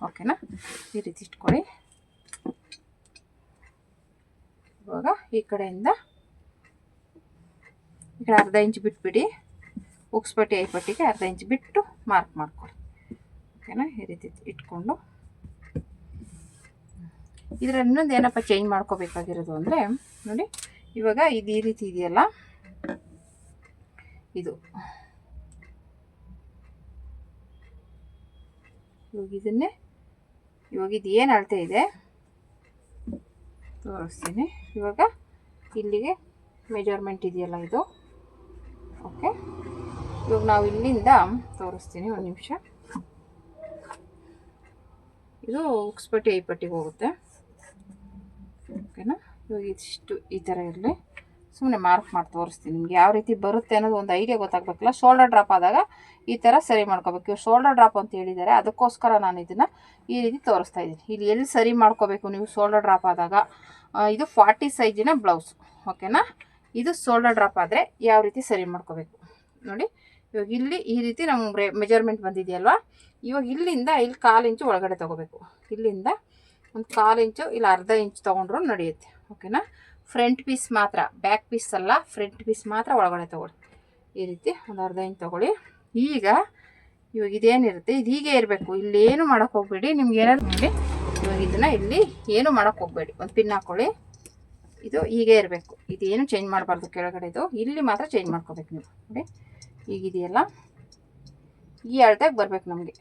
ಓಕೆನಾ. ಈ ರೀತಿ ಇಟ್ಕೊಳ್ಳಿ. ಇವಾಗ ಈ ಕಡೆಯಿಂದ ಈ ಕಡೆ ಅರ್ಧ ಇಂಚ್ ಬಿಟ್ಬಿಡಿ. ಉಕ್ಸ್ಪಟ್ಟಿ ಐಪಟ್ಟಿಗೆ ಅರ್ಧ ಇಂಚ್ ಬಿಟ್ಟು ಮಾರ್ಕ್ ಮಾಡ್ಕೊಳ್ಳಿ. ಓಕೆನಾ. ಈ ರೀತಿ ಇಟ್ಕೊಂಡು ಇದರಲ್ಲಿ ಇನ್ನೊಂದು ಏನಪ್ಪ ಚೇಂಜ್ ಮಾಡ್ಕೋಬೇಕಾಗಿರೋದು ಅಂದರೆ ನೋಡಿ, ಇವಾಗ ಇದು ಈ ರೀತಿ ಇದೆಯಲ್ಲ, ಇದು ಇವಾಗ ಇದು ಏನು ಅಳತೆ ಇದೆ ತೋರಿಸ್ತೀನಿ. ಇವಾಗ ಇಲ್ಲಿಗೆ ಮೆಜರ್ಮೆಂಟ್ ಇದೆಯಲ್ಲ ಇದು. ಓಕೆ, ಇವಾಗ ನಾವು ಇಲ್ಲಿಂದ ತೋರಿಸ್ತೀನಿ, ಒಂದು ನಿಮಿಷ. ಇದು ಉಕ್ಸ್ಪಟ್ಟಿ ಐಪಟ್ಟಿಗೆ ಹೋಗುತ್ತೆ. ಓಕೆನಾ. ಇವಾಗ ಇದಿಷ್ಟು ಈ ಥರ ಇರಲಿ. ಸುಮ್ಮನೆ ಮಾರ್ಕ್ ಮಾಡಿ ತೋರಿಸ್ತೀನಿ ನಿಮ್ಗೆ ಯಾವ ರೀತಿ ಬರುತ್ತೆ ಅನ್ನೋದು ಒಂದು ಐಡಿಯಾ ಗೊತ್ತಾಗಬೇಕಲ್ಲ. ಶೋಲ್ಡರ್ ಡ್ರಾಪ್ ಆದಾಗ ಈ ಥರ ಸರಿ ಮಾಡ್ಕೋಬೇಕು. ಇವಾಗ ಶೋಲ್ಡರ್ ಡ್ರಾಪ್ ಅಂತ ಹೇಳಿದ್ದಾರೆ, ಅದಕ್ಕೋಸ್ಕರ ನಾನು ಇದನ್ನು ಈ ರೀತಿ ತೋರಿಸ್ತಾ ಇದ್ದೀನಿ. ಇಲ್ಲಿ ಎಲ್ಲಿ ಸರಿ ಮಾಡ್ಕೋಬೇಕು ನೀವು ಶೋಲ್ಡರ್ ಡ್ರಾಪ್ ಆದಾಗ. ಇದು 40 ಸೈಜಿನ ಬ್ಲೌಸ್. ಓಕೆನಾ. ಇದು ಶೋಲ್ಡರ್ ಡ್ರಾಪ್ ಆದರೆ ಯಾವ ರೀತಿ ಸರಿ ಮಾಡ್ಕೋಬೇಕು ನೋಡಿ. ಇವಾಗ ಇಲ್ಲಿ ಈ ರೀತಿ ನಮ್ಗೆ ಮೆಜರ್ಮೆಂಟ್ ಬಂದಿದೆಯಲ್ವಾ. ಇವಾಗ ಇಲ್ಲಿಂದ ಇಲ್ಲಿ 1/4 ಇಂಚು ಒಳಗಡೆ ತೊಗೋಬೇಕು. ಇಲ್ಲಿಂದ ಒಂದು 1/4 ಇಂಚು ಇಲ್ಲ ಅರ್ಧ ಇಂಚು ತೊಗೊಂಡ್ರೂ ನಡೆಯುತ್ತೆ. ಓಕೆನಾ. ಫ್ರಂಟ್ ಪೀಸ್ ಮಾತ್ರ, ಬ್ಯಾಕ್ ಪೀಸ್ ಅಲ್ಲ, ಫ್ರಂಟ್ ಪೀಸ್ ಮಾತ್ರ ಒಳಗಡೆ ತೊಗೊಳ್ಳಿ. ಈ ರೀತಿ ಒಂದು ಅರ್ಧ ಇಂಚ್ ತೊಗೊಳ್ಳಿ. ಇವಾಗ ಇದೇನಿರುತ್ತೆ ಇದು ಹೀಗೆ ಇರಬೇಕು. ಇಲ್ಲೇನು ಮಾಡೋಕ್ಕೆ ಹೋಗಬೇಡಿ. ನಿಮ್ಗೆ ಏನಾದ್ರು ನೋಡಿ, ಇವಾಗ ಇದನ್ನು ಇಲ್ಲಿ ಏನು ಮಾಡೋಕ್ಕೆ ಹೋಗಬೇಡಿ. ಒಂದು ಪಿನ್ ಹಾಕ್ಕೊಳ್ಳಿ. ಇದು ಹೀಗೆ ಇರಬೇಕು. ಇದೇನು ಚೇಂಜ್ ಮಾಡಬಾರ್ದು ಕೆಳಗಡೆದು. ಇಲ್ಲಿ ಮಾತ್ರ ಚೇಂಜ್ ಮಾಡ್ಕೋಬೇಕು ನೀವು ನೋಡಿ. ಈಗಿದೆಯಲ್ಲ, ಈ ಅಳತೆಗೆ ಬರಬೇಕು ನಮಗೆ.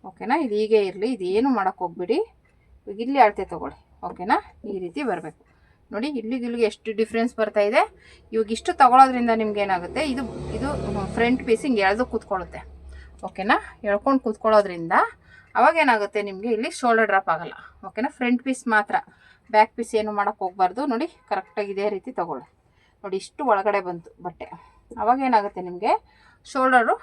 ಓಕೆನಾ. ಇದು ಹೀಗೆ ಇರಲಿ, ಇದೇನು ಮಾಡೋಕ್ಕೆ ಹೋಗ್ಬೇಡಿ. ಇವಾಗ ಇಲ್ಲಿ ಅಳತೆ ತೊಗೊಳ್ಳಿ. ಓಕೆನಾ. ಈ ರೀತಿ ಬರಬೇಕು ನೋಡಿ. ಇಲ್ಲಿಗೆ ಎಷ್ಟು ಡಿಫ್ರೆನ್ಸ್ ಬರ್ತಾ ಇದೆ. ಇವಾಗ ಇಷ್ಟು ತೊಗೊಳೋದ್ರಿಂದ ನಿಮ್ಗೆ ಏನಾಗುತ್ತೆ, ಇದು ಫ್ರಂಟ್ ಪೀಸ್ ಹಿಂಗೆ ಎಳೆದು ಕೂತ್ಕೊಳ್ಳುತ್ತೆ. ಓಕೆನಾ. ಎಳ್ಕೊಂಡು ಕೂತ್ಕೊಳ್ಳೋದ್ರಿಂದ ಅವಾಗೇನಾಗುತ್ತೆ ನಿಮಗೆ ಇಲ್ಲಿ ಶೋಲ್ಡರ್ ಡ್ರಾಪ್ ಆಗೋಲ್ಲ. ಓಕೆನಾ. ಫ್ರಂಟ್ ಪೀಸ್ ಮಾತ್ರ, ಬ್ಯಾಕ್ ಪೀಸ್ ಏನು ಮಾಡೋಕ್ಕೆ ಹೋಗಬಾರ್ದು ನೋಡಿ. ಕರೆಕ್ಟಾಗಿ ಇದೇ ರೀತಿ ತೊಗೊಳ್ಳಿ ನೋಡಿ. ಇಷ್ಟು ಒಳಗಡೆ ಬಂತು ಬಟ್ಟೆ. ಅವಾಗೇನಾಗುತ್ತೆ ನಿಮಗೆ ಶೋಲ್ಡರು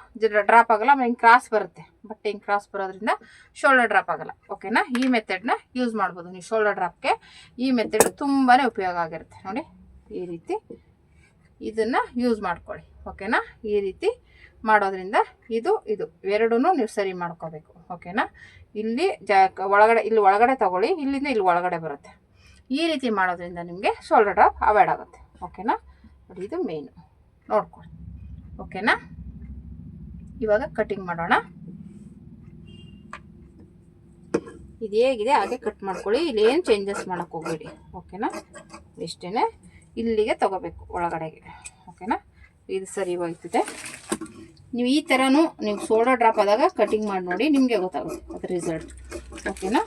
ಡ್ರಾಪ್ ಆಗೋಲ್ಲ. ಆಮೇಲೆ ಹಿಂಗೆ ಕ್ರಾಸ್ ಬರುತ್ತೆ ಬಟ್ಟೆ. ಹಿಂಗೆ ಕ್ರಾಸ್ ಬರೋದ್ರಿಂದ ಶೋಲ್ಡರ್ ಡ್ರಾಪ್ ಆಗೋಲ್ಲ. ಓಕೆನಾ. ಈ ಮೆಥಡ್ನ ಯೂಸ್ ಮಾಡ್ಬೋದು ನೀವು ಶೋಲ್ಡರ್ ಡ್ರಾಪ್ಗೆ. ಈ ಮೆಥಡ್ ತುಂಬಾ ಉಪಯೋಗ ಆಗಿರುತ್ತೆ ನೋಡಿ. ಈ ರೀತಿ ಇದನ್ನು ಯೂಸ್ ಮಾಡ್ಕೊಳ್ಳಿ. ಓಕೆನಾ. ಈ ರೀತಿ ಮಾಡೋದ್ರಿಂದ ಇದು ಎರಡೂ ನೀವು ಸರಿ ಮಾಡ್ಕೋಬೇಕು. ಓಕೆನಾ. ಇಲ್ಲಿ ಇಲ್ಲಿ ಒಳಗಡೆ ತೊಗೊಳ್ಳಿ. ಇಲ್ಲಿಂದ ಇಲ್ಲಿ ಒಳಗಡೆ ಬರುತ್ತೆ. ಈ ರೀತಿ ಮಾಡೋದ್ರಿಂದ ನಿಮಗೆ ಶೋಲ್ಡರ್ ಡ್ರಾಪ್ ಅವಾಯ್ಡ್ ಆಗುತ್ತೆ. ಓಕೆನಾ. ನೋಡಿ, ಇದು ಮೇಯ್ನು ನೋಡ್ಕೊಳ್ಳಿ. ಓಕೆನಾ. ಇವಾಗ ಕಟಿಂಗ್ ಮಾಡೋಣ. ಇದು ಹೇಗಿದೆ ಹಾಗೆ ಕಟ್ ಮಾಡ್ಕೊಳ್ಳಿ. ಇಲ್ಲೇನು ಚೇಂಜಸ್ ಮಾಡೋಕ್ಕೆ ಹೋಗಬೇಡಿ. ಓಕೆನಾ. ಇಷ್ಟೇ ಇಲ್ಲಿಗೆ ತೊಗೋಬೇಕು ಒಳಗಡೆಗೆ. ಓಕೆನಾ. ಇದು ಸರಿ ಹೋಗ್ತಿದೆ. ನೀವು ಈ ಥರನೂ ನೀವು ಶೋಲ್ಡರ್ ಡ್ರಾಪ್ ಆದಾಗ ಕಟಿಂಗ್ ಮಾಡಿ ನೋಡಿ, ನಿಮಗೆ ಗೊತ್ತಾಗುತ್ತೆ ಅದ್ರ ರಿಸಲ್ಟ್. ಓಕೆನಾ.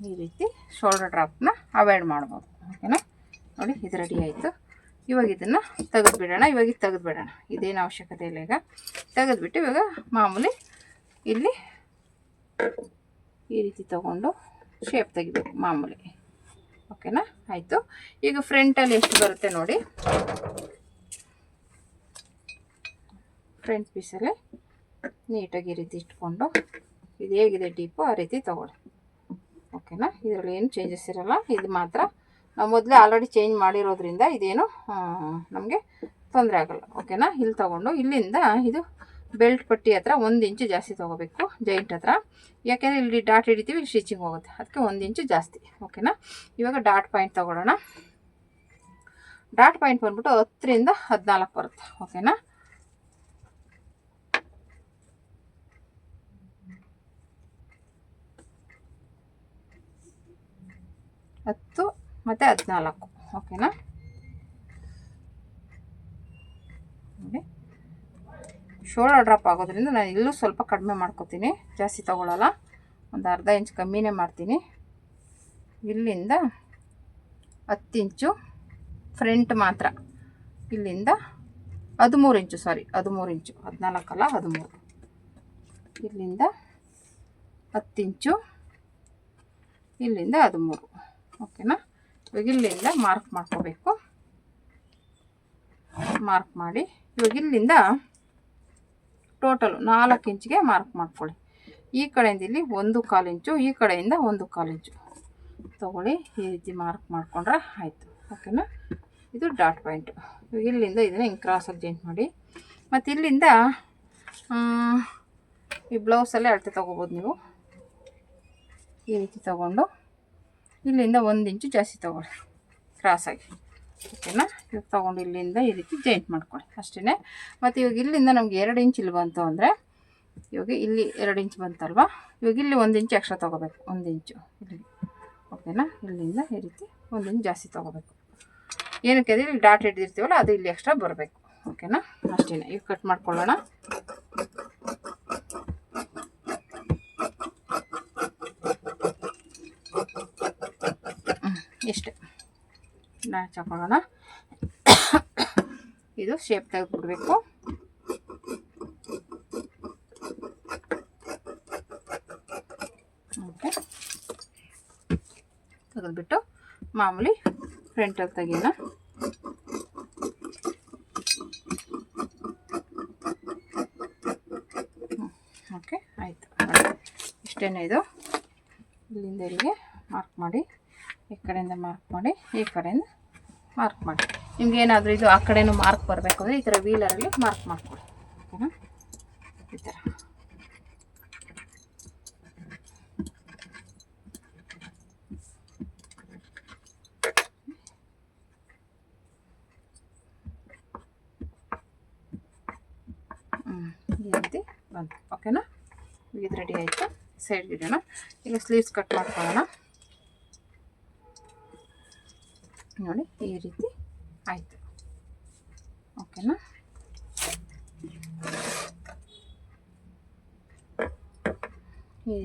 ಈ ರೀತಿ ಶೋಲ್ಡರ್ ಡ್ರಾಪ್ನ ಅವಾಯ್ಡ್ ಮಾಡ್ಬೋದು. ಓಕೆನಾ. ನೋಡಿ, ಇದು ರೆಡಿ ಆಯಿತು. ಇವಾಗ ಇದನ್ನು ತೆಗೆದುಬಿಡೋಣ. ಇವಾಗ ಇದು ತೆಗೆದುಬಿಡೋಣ. ಇದೇನು ಅವಶ್ಯಕತೆ ಇಲ್ಲ. ಈಗ ತೆಗೆದುಬಿಟ್ಟು ಇವಾಗ ಮಾಮೂಲಿ ಇಲ್ಲಿ ಈ ರೀತಿ ತೊಗೊಂಡು ಶೇಪ್ ತೆಗಿಬೇಕು ಮಾಮೂಲಿ. ಓಕೆನಾ. ಆಯಿತು. ಈಗ ಫ್ರಂಟಲ್ಲಿ ಎಷ್ಟು ಬರುತ್ತೆ ನೋಡಿ. ಫ್ರಂಟ್ ಪೀಸಲ್ಲಿ ನೀಟಾಗಿ ಈ ರೀತಿ ಇಟ್ಕೊಂಡು ಇದು ಹೇಗಿದೆ ಡೀಪು ಆ ರೀತಿ ತೊಗೊಳ್ಳಿ. ಓಕೆನಾ. ಇದರಲ್ಲಿ ಏನು ಚೇಂಜಸ್ ಇರೋಲ್ಲ. ಇದು ಮಾತ್ರ ನಾವು ಮೊದಲೇ ಆಲ್ರೆಡಿ ಚೇಂಜ್ ಮಾಡಿರೋದ್ರಿಂದ ಇದೇನು ನಮಗೆ ತೊಂದರೆ ಆಗೋಲ್ಲ. ಓಕೆನಾ. ಇಲ್ಲಿ ತೊಗೊಂಡು ಇಲ್ಲಿಂದ ಇದು ಬೆಲ್ಟ್ ಪಟ್ಟಿ ಹತ್ರ 1 ಇಂಚು ಜಾಸ್ತಿ ತೊಗೋಬೇಕು, ಜೈಂಟ್ ಹತ್ರ. ಯಾಕೆಂದರೆ ಇಲ್ಲಿ ಡಾಟ್ ಹಿಡಿತೀವಿ, ಇಲ್ಲಿ ಸ್ಟಿಚಿಂಗ್ ಹೋಗುತ್ತೆ, ಅದಕ್ಕೆ 1 ಇಂಚು ಜಾಸ್ತಿ. ಓಕೆನಾ. ಇವಾಗ ಡಾಟ್ ಪಾಯಿಂಟ್ ತೊಗೊಳ್ಳೋಣ. ಡಾಟ್ ಪಾಯಿಂಟ್ ಬಂದ್ಬಿಟ್ಟು 10ರಿಂದ 14 ಬರುತ್ತೆ. ಓಕೆನಾ. ಹತ್ತು ಮತ್ತು 14. ಓಕೆನಾ. ನೋಡಿ, ಶೋಲ್ಡರ್ ಡ್ರಾಪ್ ಆಗೋದ್ರಿಂದ ನಾನು ಇಲ್ಲೂ ಸ್ವಲ್ಪ ಕಡಿಮೆ ಮಾಡ್ಕೊತೀನಿ, ಜಾಸ್ತಿ ತೊಗೊಳ್ಳಲ್ಲ. ಒಂದು ಅರ್ಧ ಇಂಚ್ ಕಮ್ಮಿನೇ ಮಾಡ್ತೀನಿ. ಇಲ್ಲಿಂದ 10 ಇಂಚು ಫ್ರಂಟ್ ಮಾತ್ರ. ಇಲ್ಲಿಂದ 13 ಇಂಚು, ಸಾರಿ 13 ಇಂಚು, 14 ಅಲ್ಲ 13. ಇಲ್ಲಿಂದ 10 ಇಂಚು, ಇಲ್ಲಿಂದ 13. ಓಕೆನಾ. ಇವಾಗ ಇಲ್ಲಿಂದ ಮಾರ್ಕ್ ಮಾಡ್ಕೋಬೇಕು. ಮಾರ್ಕ್ ಮಾಡಿ ಇವಾಗ ಇಲ್ಲಿಂದ ಟೋಟಲ್ 4 ಇಂಚಿಗೆ ಮಾರ್ಕ್ ಮಾಡ್ಕೊಳ್ಳಿ. ಈ ಕಡೆಯಿಂದ ಇಲ್ಲಿ 1/4 ಇಂಚು, ಈ ಕಡೆಯಿಂದ 1/4 ಇಂಚು ತೊಗೊಳ್ಳಿ. ಈ ರೀತಿ ಮಾರ್ಕ್ ಮಾಡ್ಕೊಂಡ್ರೆ ಆಯಿತು. ಓಕೆನಾ. ಇದು ಡಾಟ್ ಪಾಯಿಂಟು. ಇವಾಗ ಇಲ್ಲಿಂದ ಇದನ್ನು ಹಿಂಗೆ ಕ್ರಾಸಾಗಿ ಜಾಯಿಂಟ್ ಮಾಡಿ ಮತ್ತು ಇಲ್ಲಿಂದ ಈ ಬ್ಲೌಸಲ್ಲೇ ಅಳತೆ ತೊಗೋಬೋದು ನೀವು. ಈ ರೀತಿ ತೊಗೊಂಡು ಇಲ್ಲಿಂದ 1 ಇಂಚು ಜಾಸ್ತಿ ತೊಗೊಳ್ಳಿ ಕ್ರಾಸಾಗಿ, ಓಕೆನಾ. ಇವಾಗ ತೊಗೊಂಡು ಇಲ್ಲಿಂದ ಈ ರೀತಿ ಜಾಯಿಂಟ್ ಮಾಡ್ಕೊಳ್ಳಿ ಅಷ್ಟೇ. ಮತ್ತು ಇವಾಗ ಇಲ್ಲಿಂದ ನಮ್ಗೆ 2 ಇಂಚ್ ಇಲ್ಲಿ ಬಂತು ಅಂದರೆ, ಇವಾಗ ಇಲ್ಲಿ 2 ಇಂಚ್ ಬಂತಲ್ವ, ಇವಾಗ ಇಲ್ಲಿ 1 ಇಂಚ್ ಎಕ್ಸ್ಟ್ರಾ ತೊಗೋಬೇಕು, 1 ಇಂಚು ಇಲ್ಲಿ, ಓಕೆನಾ. ಇಲ್ಲಿಂದ ಈ ರೀತಿ 1 ಇಂಚ್ ಜಾಸ್ತಿ ತೊಗೋಬೇಕು. ಏನಕ್ಕೆ ಅಂದರೆ ಇಲ್ಲಿ ಡಾಟ್ ಹಿಡಿದಿರ್ತೀವಲ್ಲ ಅದು ಇಲ್ಲಿ ಎಕ್ಸ್ಟ್ರಾ ಬರಬೇಕು, ಓಕೆನಾ. ಅಷ್ಟೇ. ಈಗ ಕಟ್ ಮಾಡ್ಕೊಳ್ಳೋಣ. ಇಷ್ಟೇ ಮ್ಯಾಚ್ ಹಾಕೊಳ್ಳೋಣ. ಇದು ಶೇಪ್ ತೆಗೆದುಬಿಡ್ಬೇಕು. ಓಕೆ, ತೆಗೆದುಬಿಟ್ಟು ಮಾಮೂಲಿ ಫ್ರಂಟಲ್ಲಿ ತೆಗಿಯೋಣ. ಓಕೆ, ಆಯಿತು. ಇಷ್ಟೇ. ಇದು ಇಲ್ಲಿಂದ ಇಲ್ಲಿಗೆ ಮಾರ್ಕ್ ಮಾಡಿ, ಈ ಕಡೆಯಿಂದ ಮಾರ್ಕ್ ಮಾಡಿ, ಈ ಕಡೆಯಿಂದ ಮಾರ್ಕ್ ಮಾಡಿ. ನಿಮ್ಗೆ ಏನಾದರೂ ಇದು ಆ ಕಡೆನೂ ಮಾರ್ಕ್ ಬರಬೇಕು ಅಂದರೆ ಈ ಥರ ವೀಲರಲ್ಲಿ ಮಾರ್ಕ್ ಮಾಡ್ಕೊಳ್ಳಿ, ಓಕೆನಾ. ಈ ಥರ ಈ ರೀತಿ ಬಂತು, ಓಕೆನಾ. ಇದು ರೆಡಿ ಆಯಿತು. ಸೈಡ್ಗೆ ಇಡೋಣ. ಈಗ ಸ್ಲೀವ್ಸ್ ಕಟ್ ಮಾಡ್ಕೊಳ್ಳೋಣ. ನೋಡಿ ಈ ರೀತಿ ಆಯಿತು, ಓಕೆನಾ. ಈ